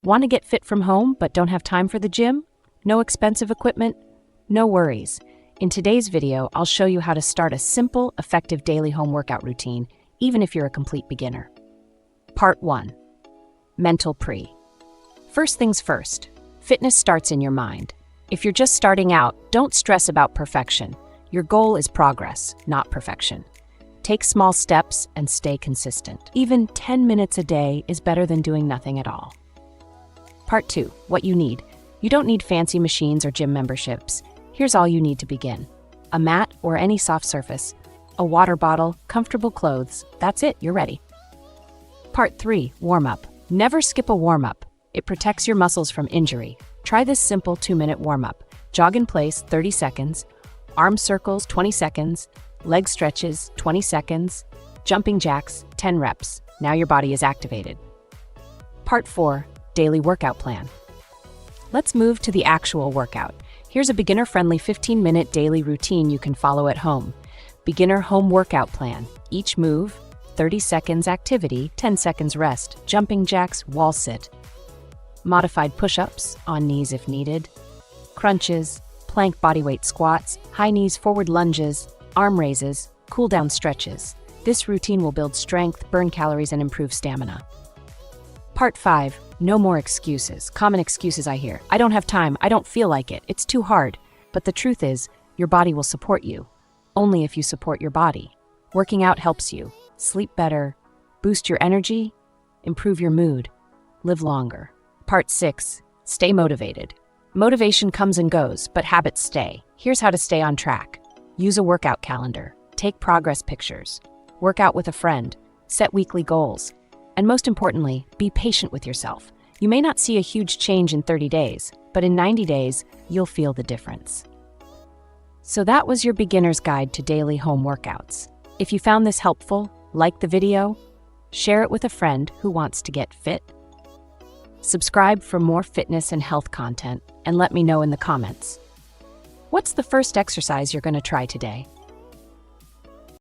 Want to get fit from home but don't have time for the gym? No expensive equipment? No worries. In today's video, I'll show you how to start a simple, effective daily home workout routine, even if you're a complete beginner. Part 1. Mental Pre. First things first, fitness starts in your mind. If you're just starting out, don't stress about perfection. Your goal is progress, not perfection. Take small steps and stay consistent. Even 10 minutes a day is better than doing nothing at all. Part 2. What you need. You don't need fancy machines or gym memberships. Here's all you need to begin. A mat or any soft surface, a water bottle, comfortable clothes. That's it, you're ready. Part 3. Warm-up. Never skip a warm-up. It protects your muscles from injury. Try this simple 2-minute warm-up. Jog in place, 30 seconds. Arm circles, 20 seconds. Leg stretches, 20 seconds. Jumping jacks, 10 reps. Now your body is activated. Part 4. Daily workout plan. Let's move to the actual workout. Here's a beginner-friendly 15-minute daily routine you can follow at home. Beginner home workout plan. Each move, 30 seconds activity, 10 seconds rest. Jumping jacks, wall sit. Modified push-ups, on knees if needed. Crunches, plank bodyweight squats, high knees forward lunges, arm raises, cool-down stretches. This routine will build strength, burn calories, and improve stamina. Part 5. No more excuses. Common excuses I hear. I don't have time. I don't feel like it. It's too hard. But the truth is, your body will support you. Only if you support your body. Working out helps you sleep better, boost your energy, improve your mood, live longer. Part 6. Stay motivated. Motivation comes and goes, but habits stay. Here's how to stay on track. Use a workout calendar. Take progress pictures. Work out with a friend. Set weekly goals. And most importantly, be patient with yourself. You may not see a huge change in 30 days, but in 90 days, you'll feel the difference. So that was your beginner's guide to daily home workouts. If you found this helpful, like the video, share it with a friend who wants to get fit. Subscribe for more fitness and health content, and let me know in the comments. What's the first exercise you're going to try today?